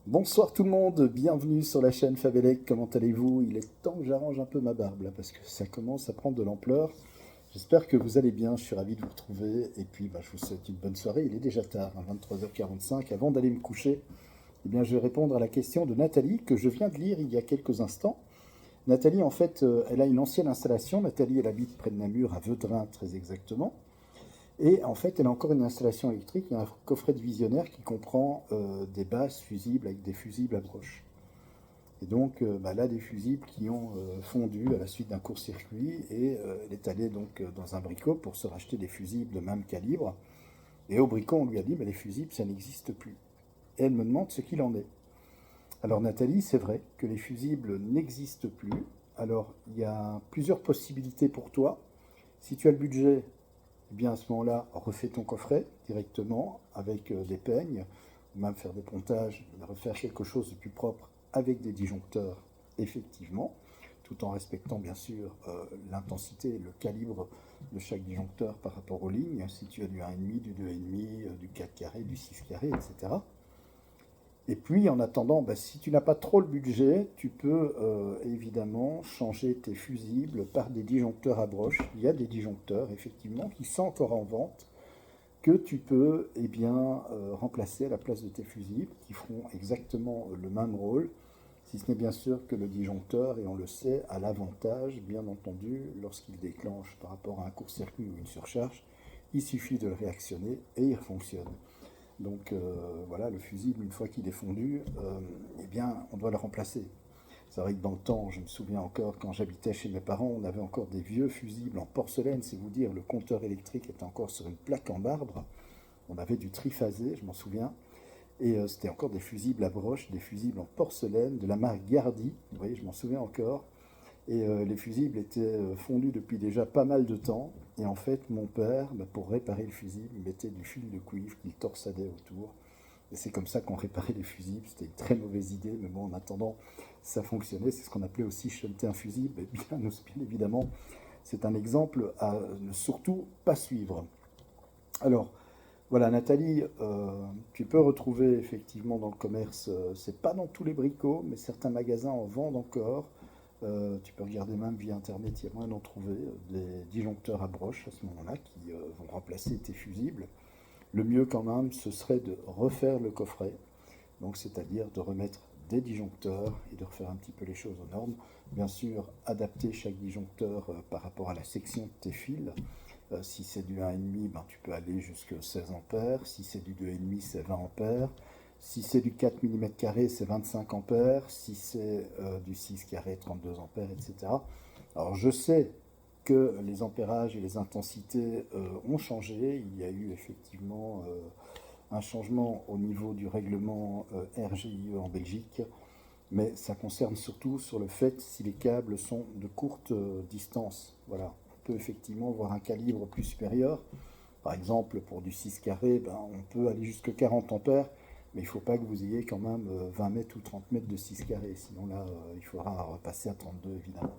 Bonsoir tout le monde, bienvenue sur la chaîne Fabelec, comment allez-vous? Il est temps que j'arrange un peu ma barbe là parce que ça commence à prendre de l'ampleur. J'espère que vous allez bien, je suis ravi de vous retrouver et puis je vous souhaite une bonne soirée. Il est déjà tard, 23h45. Avant d'aller me coucher, je vais répondre à la question de Nathalie que je viens de lire il y a quelques instants. Nathalie, en fait, elle a une ancienne installation. Nathalie, elle habite près de Namur, à Veudrin très exactement. Et en fait, elle a encore une installation électrique, il y a un coffret de visionnaire qui comprend des bases fusibles avec des fusibles à broche. Et donc, là, des fusibles qui ont fondu à la suite d'un court-circuit et elle est allée donc dans un bricot pour se racheter des fusibles de même calibre. Et au bricot, on lui a dit, les fusibles, ça n'existe plus. Et elle me demande ce qu'il en est. Alors Nathalie, c'est vrai que les fusibles n'existent plus. Alors, il y a plusieurs possibilités pour toi. Si tu as le budget, eh bien à ce moment-là, refais ton coffret directement avec des peignes, ou même faire des pontages, refaire quelque chose de plus propre avec des disjoncteurs, effectivement, tout en respectant bien sûr l'intensité, le calibre de chaque disjoncteur par rapport aux lignes, si tu as du 1,5, du 2,5, du 4 carré, du 6 carré, etc. Et puis, en attendant, si tu n'as pas trop le budget, tu peux évidemment changer tes fusibles par des disjoncteurs à broche. Il y a des disjoncteurs, effectivement, qui sont encore en vente, que tu peux remplacer à la place de tes fusibles, qui feront exactement le même rôle, si ce n'est bien sûr que le disjoncteur, et on le sait, a l'avantage, bien entendu, lorsqu'il déclenche par rapport à un court-circuit ou une surcharge, il suffit de le réactionner et il fonctionne. Donc voilà, le fusible, une fois qu'il est fondu, on doit le remplacer. C'est vrai que dans le temps, je me souviens encore, quand j'habitais chez mes parents, on avait encore des vieux fusibles en porcelaine, c'est vous dire, le compteur électrique était encore sur une plaque en marbre. On avait du triphasé, je m'en souviens. Et c'était encore des fusibles à broche, des fusibles en porcelaine, de la marque Gardi, vous voyez, je m'en souviens encore. Et les fusibles étaient fondus depuis déjà pas mal de temps. Et en fait, mon père, pour réparer le fusible, il mettait du fil de cuivre qu'il torsadait autour. Et c'est comme ça qu'on réparait les fusibles. C'était une très mauvaise idée, mais bon, en attendant, ça fonctionnait. C'est ce qu'on appelait aussi shunter un fusible. Et bien évidemment, c'est un exemple à ne surtout pas suivre. Alors, voilà, Nathalie, tu peux retrouver effectivement dans le commerce, c'est pas dans tous les bricots, mais certains magasins en vendent encore. Tu peux regarder même via internet, il y a moyen d'en trouver des disjoncteurs à broche à ce moment-là qui vont remplacer tes fusibles. Le mieux quand même, ce serait de refaire le coffret, donc c'est-à-dire de remettre des disjoncteurs et de refaire un petit peu les choses aux normes. Bien sûr, adapter chaque disjoncteur par rapport à la section de tes fils. Si c'est du 1,5, tu peux aller jusqu'à 16 ampères. Si c'est du 2,5, c'est 20 ampères. Si c'est du 4 mm², c'est 25 ampères. Si c'est du 6 carré, 32 ampères, etc. Alors je sais que les ampérages et les intensités ont changé. Il y a eu effectivement un changement au niveau du règlement RGIE en Belgique, mais ça concerne surtout sur le fait si les câbles sont de courte distance. Voilà, on peut effectivement voir un calibre plus supérieur. Par exemple, pour du 6 carré, on peut aller jusqu'à 40 ampères, mais il ne faut pas que vous ayez quand même 20 mètres ou 30 mètres de 6 carré, sinon là, il faudra repasser à 32 évidemment.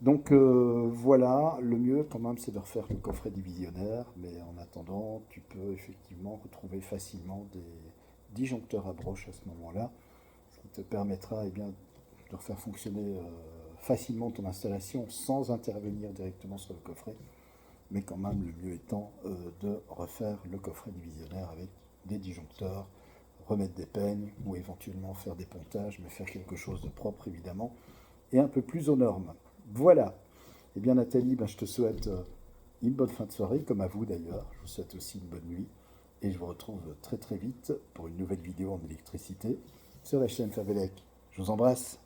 Donc voilà, le mieux quand même c'est de refaire le coffret divisionnaire, mais en attendant, tu peux effectivement retrouver facilement des disjoncteurs à broche à ce moment-là, ce qui te permettra de refaire fonctionner facilement ton installation sans intervenir directement sur le coffret, mais quand même le mieux étant de refaire le coffret divisionnaire avec des disjoncteurs, remettre des peignes ou éventuellement faire des pontages, mais faire quelque chose de propre évidemment et un peu plus aux normes. Voilà. Eh bien Nathalie, je te souhaite une bonne fin de soirée, comme à vous d'ailleurs. Je vous souhaite aussi une bonne nuit. Et je vous retrouve très très vite pour une nouvelle vidéo en électricité sur la chaîne Fabelec. Je vous embrasse.